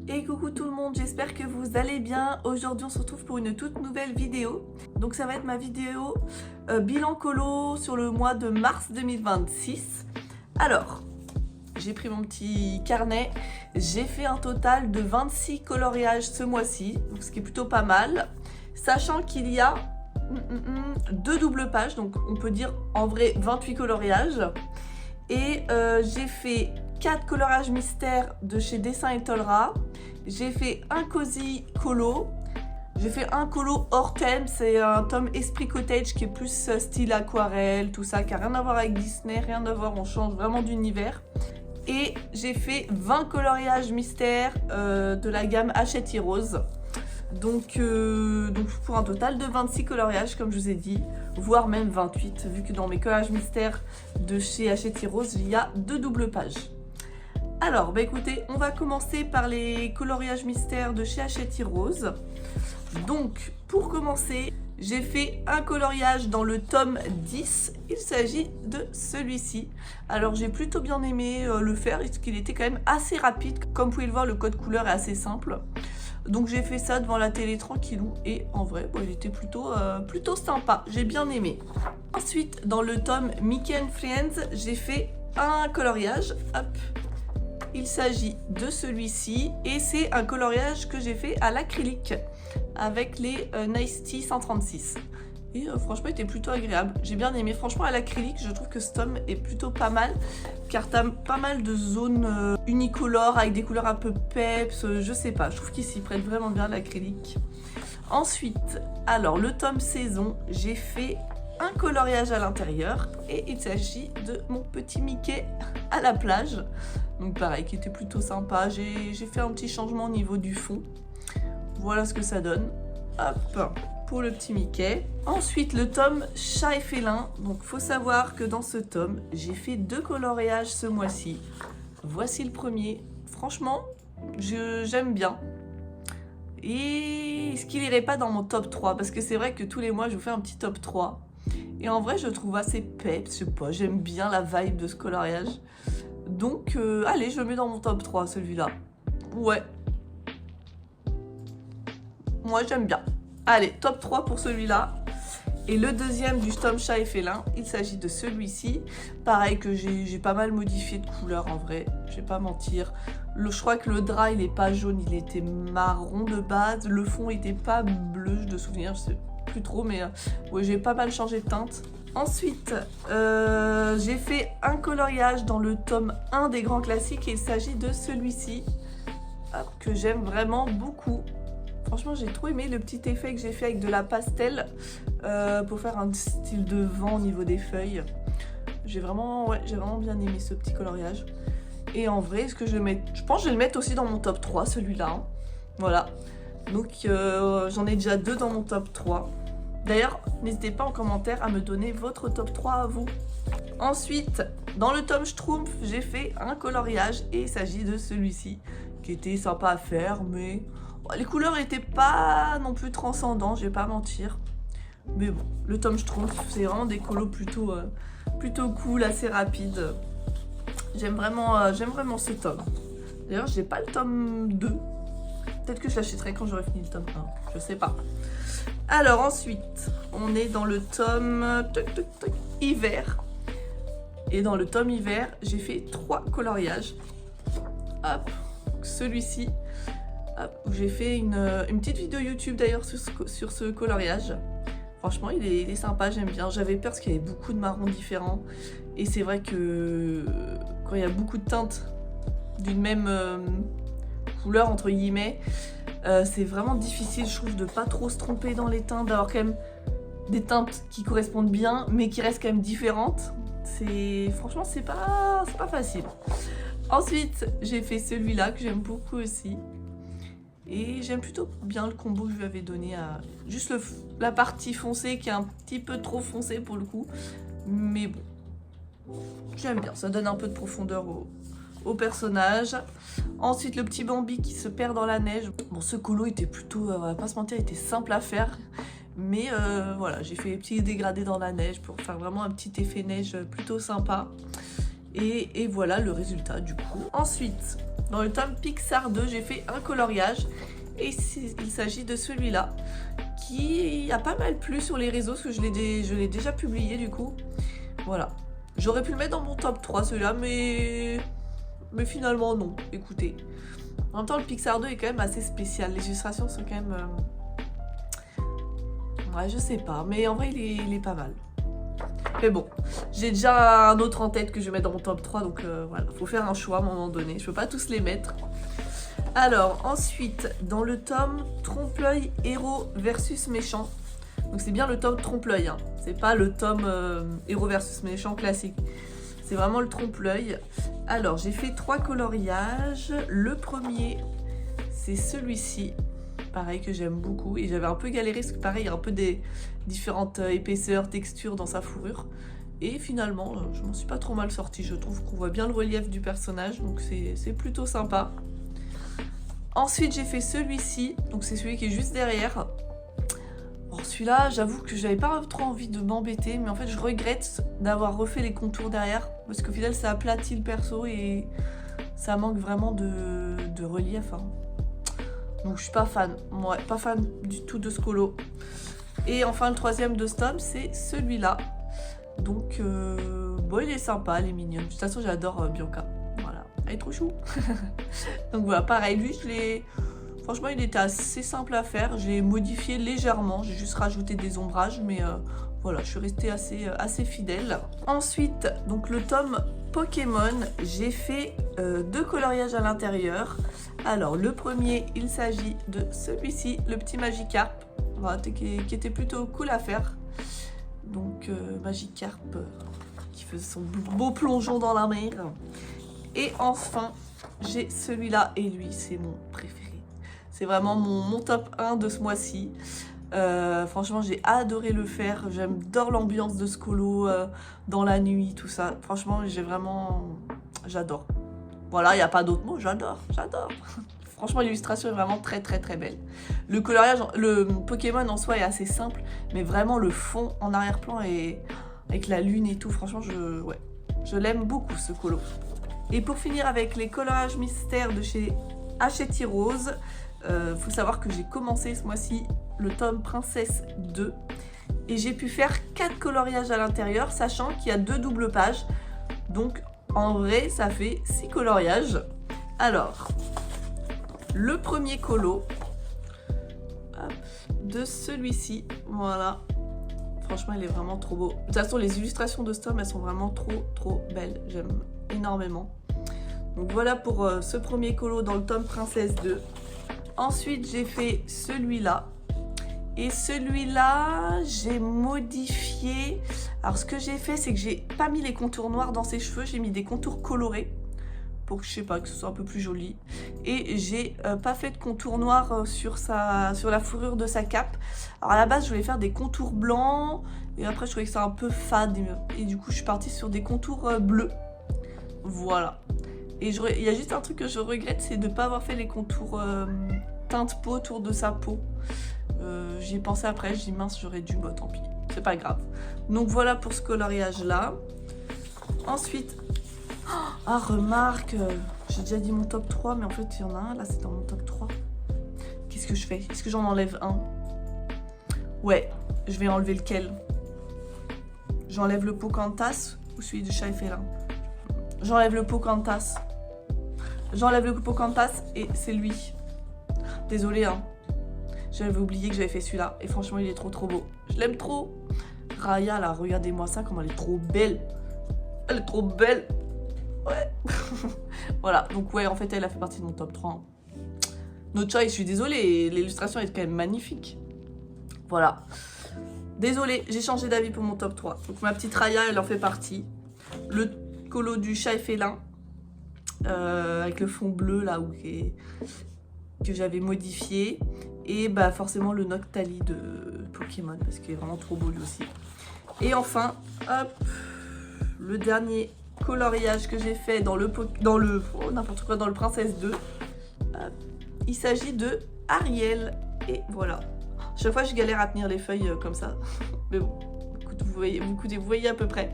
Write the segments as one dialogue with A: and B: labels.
A: Et coucou tout le monde, j'espère que vous allez bien. Aujourd'hui on se retrouve pour une toute nouvelle vidéo. Donc ça va être ma vidéo bilan colo sur le mois de mars 2026. Alors, j'ai pris mon petit carnet, j'ai fait un total de 26 coloriages ce mois-ci, ce qui est plutôt pas mal. Sachant qu'il y a deux doubles pages, donc on peut dire en vrai 28 coloriages. Et j'ai fait 4 coloriages mystères de chez Dessin et Tolra. J'ai fait un cozy colo. J'ai fait un colo hors thème, c'est un tome Esprit Cottage qui est plus style aquarelle, tout ça, qui n'a rien à voir avec Disney, rien à voir, on change vraiment d'univers. Et j'ai fait 20 coloriages mystères de la gamme Hachette Heroes. Donc pour un total de 26 coloriages, comme je vous ai dit, voire même 28, vu que dans mes coloriages mystères de chez Hachette Heroes, il y a deux doubles pages. Alors, bah écoutez, on va commencer par les coloriages mystères de chez Hachette Heroes. Donc, pour commencer, j'ai fait un coloriage dans le tome 10. Il s'agit de celui-ci. Alors, j'ai plutôt bien aimé le faire, parce qu'il était quand même assez rapide. Comme vous pouvez le voir, le code couleur est assez simple. Donc, j'ai fait ça devant la télé tranquillou. Et en vrai, bon, il était plutôt sympa. J'ai bien aimé. Ensuite, dans le tome Mickey and Friends, j'ai fait un coloriage. Hop. Il s'agit de celui-ci et c'est un coloriage que j'ai fait à l'acrylique avec les Nice Tea 136. Et franchement, il était plutôt agréable. J'ai bien aimé. Franchement, à l'acrylique, je trouve que ce tome est plutôt pas mal car tu as pas mal de zones unicolores avec des couleurs un peu peps. Je sais pas, je trouve qu'il s'y prête vraiment bien l'acrylique. Ensuite, alors le tome saison, j'ai fait un coloriage à l'intérieur et il s'agit de mon petit Mickey à la plage. Donc pareil, qui était plutôt sympa. J'ai fait un petit changement au niveau du fond. Voilà ce que ça donne. Hop, pour le petit Mickey. Ensuite, le tome Chat et Félin. Donc faut savoir que dans ce tome, j'ai fait deux coloriages ce mois-ci. Voici le premier. Franchement, j'aime bien. Et est-ce qu'il irait pas dans mon top 3? Parce que c'est vrai que tous les mois, je vous fais un petit top 3. Et en vrai, je trouve assez peps, je sais pas, j'aime bien la vibe de ce coloriage. Donc, allez, je le mets dans mon top 3, celui-là. Ouais. Moi, j'aime bien. Allez, top 3 pour celui-là. Et le deuxième du tome Chat et Félin, il s'agit de celui-ci. Pareil que j'ai pas mal modifié de couleur, en vrai, je vais pas mentir. Je crois que le drap, il est pas jaune, il était marron de base. Le fond était pas bleu, de souvenir, je sais plus trop, mais ouais, j'ai pas mal changé de teinte. Ensuite, j'ai fait un coloriage dans le tome 1 des grands classiques et il s'agit de celui-ci que j'aime vraiment beaucoup. Franchement, j'ai trop aimé le petit effet que j'ai fait avec de la pastel pour faire un style de vent au niveau des feuilles. J'ai vraiment bien aimé ce petit coloriage. Et en vrai, est-ce que je pense que je vais le mettre aussi dans mon top 3, celui-là. Hein. Voilà. Donc, j'en ai déjà deux dans mon top 3. D'ailleurs, n'hésitez pas en commentaire à me donner votre top 3 à vous. Ensuite, dans le tome Schtroumpf, j'ai fait un coloriage et il s'agit de celui-ci, qui était sympa à faire, mais les couleurs n'étaient pas non plus transcendantes, je vais pas mentir. Mais bon, le tome Schtroumpf, c'est vraiment des colos plutôt cool, assez rapides. J'aime vraiment ce tome. D'ailleurs, j'ai pas le tome 2. Peut-être que je l'achèterai quand j'aurai fini le tome 1, je sais pas. Alors ensuite, on est dans le tome hiver. Et dans le tome hiver, j'ai fait 3 coloriages. Hop, celui-ci. J'ai fait une petite vidéo YouTube d'ailleurs sur ce coloriage. Franchement, il est sympa, j'aime bien. J'avais peur parce qu'il y avait beaucoup de marrons différents. Et c'est vrai que quand il y a beaucoup de teintes d'une même couleur, entre guillemets, c'est vraiment difficile, je trouve, de pas trop se tromper dans les teintes, d'avoir quand même des teintes qui correspondent bien, mais qui restent quand même différentes. Franchement, c'est pas facile. Ensuite, j'ai fait celui-là que j'aime beaucoup aussi. Et j'aime plutôt bien le combo que je lui avais donné à juste la partie foncée qui est un petit peu trop foncée pour le coup. Mais bon, j'aime bien, ça donne un peu de profondeur au personnage. Ensuite, le petit Bambi qui se perd dans la neige. Bon, ce colo était plutôt, on va pas se mentir, il était simple à faire. Mais voilà, j'ai fait les petits dégradés dans la neige pour faire vraiment un petit effet neige plutôt sympa. Et voilà le résultat du coup. Ensuite, Dans le tome Pixar 2, j'ai fait un coloriage. Et il s'agit de celui-là, qui a pas mal plu sur les réseaux, parce que je l'ai déjà publié du coup. Voilà. J'aurais pu le mettre dans mon top 3 celui-là, mais finalement non, écoutez. En même temps, le Pixar 2 est quand même assez spécial. Les illustrations sont quand même... Ouais, je sais pas, mais en vrai, il est pas mal. Mais bon, j'ai déjà un autre en tête que je vais mettre dans mon top 3, donc voilà, faut faire un choix à un moment donné. Je peux pas tous les mettre. Alors, ensuite, dans le tome Trompe-l'œil, héros versus méchant. Donc c'est bien le tome Trompe-l'œil, hein. C'est pas le tome héros versus méchant classique. C'est vraiment le Trompe-l'œil. Alors, j'ai fait 3 coloriages. Le premier, c'est celui-ci. Pareil, que j'aime beaucoup. Et j'avais un peu galéré, parce que pareil, il y a un peu des différentes épaisseurs, textures dans sa fourrure. Et finalement, je m'en suis pas trop mal sortie. Je trouve qu'on voit bien le relief du personnage, donc c'est plutôt sympa. Ensuite, j'ai fait celui-ci, donc c'est celui qui est juste derrière. Bon, celui-là, j'avoue que j'avais pas trop envie de m'embêter, mais en fait, je regrette d'avoir refait les contours derrière, parce qu'au final, ça aplatit le perso et ça manque vraiment de relief. Hein. Donc, je suis pas fan. Ouais, pas fan du tout de ce colo. Et enfin, le troisième de ce tome, c'est celui-là. Donc, bon, il est sympa, elle est mignonne. De toute façon, j'adore Bianca. Elle est trop chou. Donc voilà, pareil, lui, franchement, il était assez simple à faire. J'ai modifié légèrement, j'ai juste rajouté des ombrages, mais voilà, je suis restée assez fidèle. Ensuite, donc le tome Pokémon, j'ai fait 2 coloriages à l'intérieur. Alors, le premier, il s'agit de celui-ci, le petit Magikarp, voilà, qui était plutôt cool à faire. Donc, Magikarp qui faisait son beau plongeon dans la mer. Et enfin, j'ai celui-là, et lui, c'est mon préféré. C'est vraiment mon top 1 de ce mois-ci. Franchement, j'ai adoré le faire. J'adore l'ambiance de ce colo dans la nuit, tout ça. Franchement, j'adore. Voilà, il n'y a pas d'autre mot, j'adore. Franchement, l'illustration est vraiment très belle. Le coloriage, le Pokémon en soi est assez simple, mais vraiment le fond en arrière-plan et avec la lune et tout, franchement, je l'aime beaucoup ce colo. Et pour finir avec les coloriages mystères de chez Hachette Rose, faut savoir que j'ai commencé ce mois-ci le tome Princesse 2 et j'ai pu faire 4 coloriages à l'intérieur, sachant qu'il y a 2 doubles pages. Donc en vrai, ça fait 6 coloriages. Alors, le premier colo de celui-ci, voilà. Franchement, il est vraiment trop beau. De toute façon, les illustrations de ce tome, elles sont vraiment trop belles. J'aime énormément. Donc voilà pour ce premier colo dans le tome Princesse 2. Ensuite, j'ai fait celui-là. Et celui-là, j'ai modifié. Alors, ce que j'ai fait, c'est que j'ai pas mis les contours noirs dans ses cheveux. J'ai mis des contours colorés. Pour que, je sais pas, que ce soit un peu plus joli. Et j'ai pas fait de contour noir sur la fourrure de sa cape. Alors à la base je voulais faire des contours blancs et après je trouvais que c'était un peu fade et du coup je suis partie sur des contours bleus. Voilà. Et il y a juste un truc que je regrette, c'est de ne pas avoir fait les contours teinte peau autour de sa peau. J'y ai pensé après, je dis mince, j'aurais dû, bah tant pis, c'est pas grave. Donc voilà pour ce coloriage là. Ensuite, ah remarque, j'ai déjà dit mon top 3, mais en fait il y en a un, là c'est dans mon top 3. Qu'est-ce que je fais? Est-ce que j'en enlève un? Ouais, je vais enlever lequel? J'enlève le Pocahontas ou celui de Chat et Félin? J'enlève le Pocahontas. J'enlève le Pocahontas et c'est lui. Désolée, hein. J'avais oublié que j'avais fait celui-là. Et franchement, il est trop beau. Je l'aime trop. Raya, là, regardez-moi ça, comme elle est trop belle. Elle est trop belle. Ouais. Voilà, donc ouais, en fait, elle a fait partie de mon top 3. Hein. No choice, je suis désolée. L'illustration est quand même magnifique. Voilà. Désolée, j'ai changé d'avis pour mon top 3. Donc ma petite Raya, elle en fait partie. Le colo du Chat et Félin. Avec le fond bleu, là, que j'avais modifié. Et bah forcément le Noctali de Pokémon, parce qu'il est vraiment trop beau lui aussi. Et enfin, hop, le dernier coloriage que j'ai fait dans le Princesse 2. Il s'agit de Ariel. Et voilà. Chaque fois, je galère à tenir les feuilles comme ça. Mais bon, écoute, vous voyez à peu près.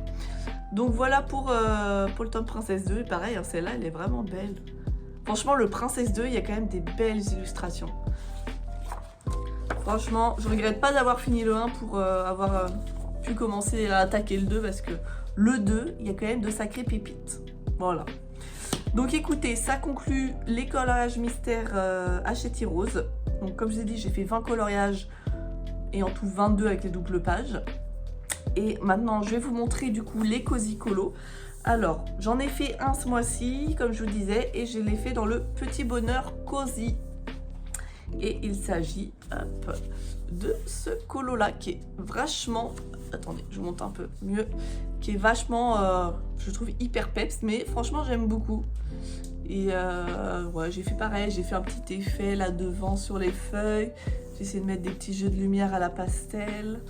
A: Donc voilà pour le tome Princesse 2. Et pareil, hein, celle-là, elle est vraiment belle. Franchement, le Princesse 2, il y a quand même des belles illustrations. Franchement, je regrette pas d'avoir fini le 1 pour avoir pu commencer à attaquer le 2 parce que le 2, il y a quand même de sacrées pépites. Voilà. Donc écoutez, ça conclut les coloriages mystères Hachette Rose. Donc comme je vous ai dit, j'ai fait 20 coloriages et en tout 22 avec les doubles pages. Et maintenant, je vais vous montrer du coup les Cozy Colos. Alors, j'en ai fait un ce mois-ci, comme je vous disais, et je l'ai fait dans le Petit Bonheur Cozy. Et il s'agit de ce colo-là qui est vachement... Attendez, je vous montre un peu mieux. Qui est vachement, je trouve, hyper peps, mais franchement, j'aime beaucoup. Et ouais, j'ai fait pareil, j'ai fait un petit effet là devant sur les feuilles. J'ai essayé de mettre des petits jeux de lumière à la pastel.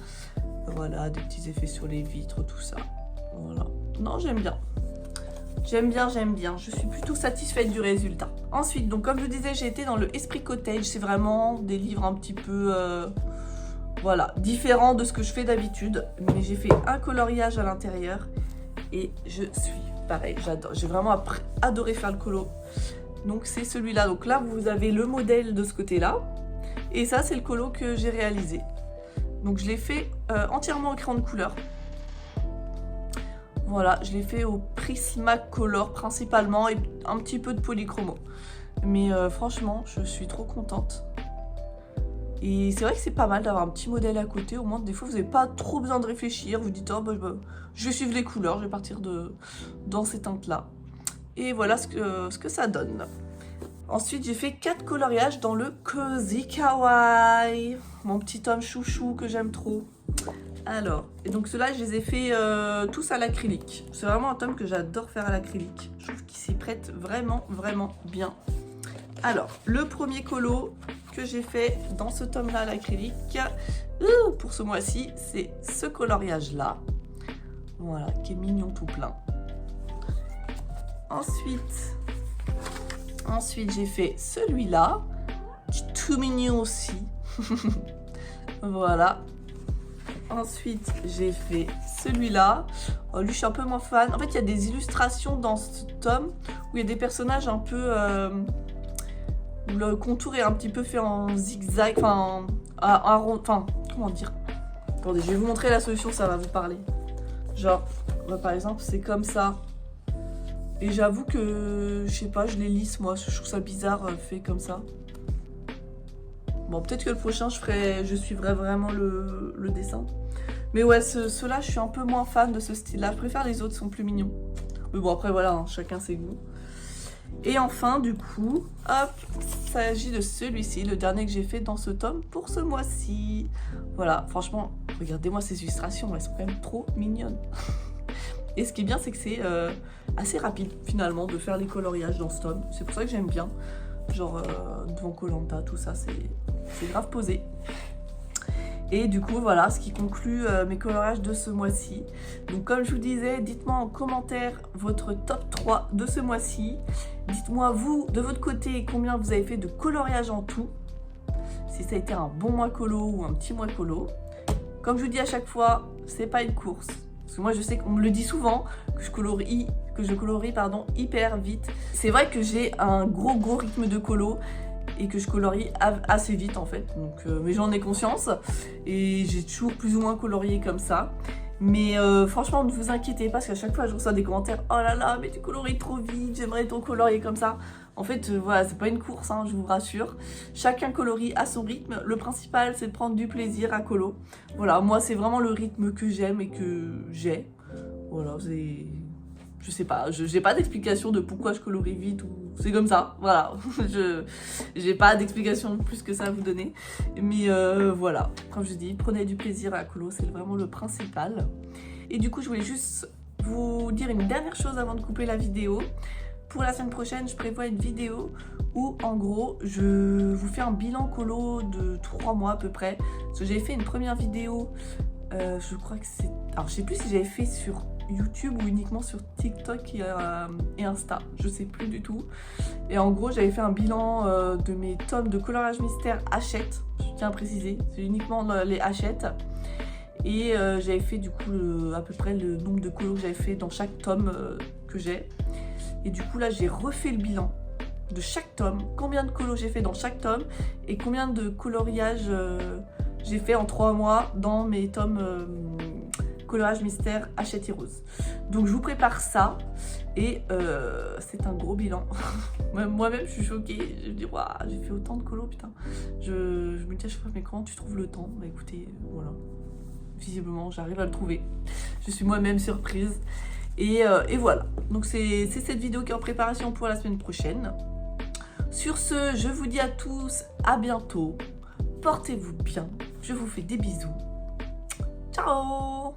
A: Voilà, des petits effets sur les vitres, tout ça. Voilà. Non, j'aime bien. J'aime bien, j'aime bien. Je suis plutôt satisfaite du résultat. Ensuite, donc comme je vous disais, j'ai été dans le Esprit Cottage. C'est vraiment des livres un petit peu... voilà, différents de ce que je fais d'habitude. Mais j'ai fait un coloriage à l'intérieur. Et je suis pareil, j'adore. J'ai vraiment adoré faire le colo. Donc c'est celui-là. Donc là, vous avez le modèle de ce côté-là. Et ça, c'est le colo que j'ai réalisé. Donc je l'ai fait entièrement au crayon de couleur. Voilà, je l'ai fait au Prismacolor principalement et un petit peu de polychromo. Mais franchement, je suis trop contente. Et c'est vrai que c'est pas mal d'avoir un petit modèle à côté. Au moins, des fois, vous n'avez pas trop besoin de réfléchir. Vous dites, oh, bah, je vais suivre les couleurs, je vais partir dans ces teintes-là. Et voilà ce que ça donne. Ensuite, j'ai fait 4 coloriages dans le Cozy Kawaii. Mon petit tome chouchou que j'aime trop. Alors, et donc ceux-là, je les ai fait tous à l'acrylique. C'est vraiment un tome que j'adore faire à l'acrylique. Je trouve qu'il s'y prête vraiment, vraiment bien. Alors, le premier colo que j'ai fait dans ce tome-là à l'acrylique, pour ce mois-ci, c'est ce coloriage-là. Voilà, qui est mignon tout plein. Ensuite j'ai fait celui-là, qui est tout mignon aussi. Voilà. Ensuite, j'ai fait celui-là. Oh, lui, je suis un peu moins fan. En fait, il y a des illustrations dans ce tome où il y a des personnages un peu... où le contour est un petit peu fait en zigzag, enfin, en rond... Enfin, comment dire? Attendez, je vais vous montrer la solution, ça va vous parler. Genre, bah, par exemple, c'est comme ça. Et j'avoue que, je sais pas, je les lisse, moi. Je trouve ça bizarre, fait comme ça. Bon, peut-être que le prochain, je suivrai vraiment le dessin. Mais ouais, ceux-là, je suis un peu moins fan de ce style-là. Je préfère les autres, ils sont plus mignons. Mais bon, après, voilà, hein, chacun ses goûts. Et enfin, du coup, hop, il s'agit de celui-ci, le dernier que j'ai fait dans ce tome pour ce mois-ci. Voilà, franchement, regardez-moi ces illustrations, elles sont quand même trop mignonnes. Et ce qui est bien, c'est que c'est assez rapide, finalement, de faire les coloriages dans ce tome. C'est pour ça que j'aime bien. Genre, devant Koh-Lanta, tout ça, c'est grave posé. Et du coup, voilà ce qui conclut mes coloriages de ce mois-ci. Donc comme je vous disais, dites-moi en commentaire votre top 3 de ce mois-ci. Dites-moi, vous, de votre côté, combien vous avez fait de coloriage en tout. Si ça a été un bon mois colo ou un petit mois colo. Comme je vous dis à chaque fois, c'est pas une course. Parce que moi, je sais qu'on me le dit souvent, que je colorie hyper vite. C'est vrai que j'ai un gros rythme de colo. Et que je colorie assez vite en fait, donc, mais j'en ai conscience et j'ai toujours plus ou moins colorié comme ça. Mais franchement, ne vous inquiétez pas parce qu'à chaque fois je reçois des commentaires, oh là là mais tu colories trop vite, j'aimerais ton colorier comme ça. En fait voilà, c'est pas une course, hein, je vous rassure, chacun colorie à son rythme. Le principal c'est de prendre du plaisir à colo. Voilà, moi c'est vraiment le rythme que j'aime et que j'ai. Voilà, je sais pas, j'ai pas d'explication de pourquoi je colorie vite ou c'est comme ça, voilà. J'ai pas d'explication plus que ça à vous donner. Mais voilà, comme je dis, prenez du plaisir à la colo, c'est vraiment le principal. Et du coup, je voulais juste vous dire une dernière chose avant de couper la vidéo. Pour la semaine prochaine, je prévois une vidéo où en gros, je vous fais un bilan colo de 3 mois à peu près. Parce que j'avais fait une première vidéo, je crois que c'est... Alors je sais plus si j'avais fait sur YouTube ou uniquement sur TikTok et Insta, je sais plus du tout. Et en gros j'avais fait un bilan de mes tomes de coloriage mystère Hachette, je tiens à préciser, c'est uniquement les Hachette. Et j'avais fait du coup à peu près le nombre de colos que j'avais fait dans chaque tome que j'ai. Et du coup là j'ai refait le bilan. de chaque tome, combien de colos j'ai fait dans chaque tome et combien de coloriages j'ai fait en 3 mois dans mes tomes coloriage mystère Hachette Heroes. Donc je vous prépare ça et c'est un gros bilan. Moi-même je suis choquée, je me dis waouh, j'ai fait autant de colos, putain. Je me dis à chaque fois, mais comment tu trouves le temps? Bah écoutez, voilà, visiblement j'arrive à le trouver. Je suis moi-même surprise. Et voilà, donc c'est cette vidéo qui est en préparation pour la semaine prochaine. Sur ce, je vous dis à tous à bientôt. Portez-vous bien, je vous fais des bisous. Ciao!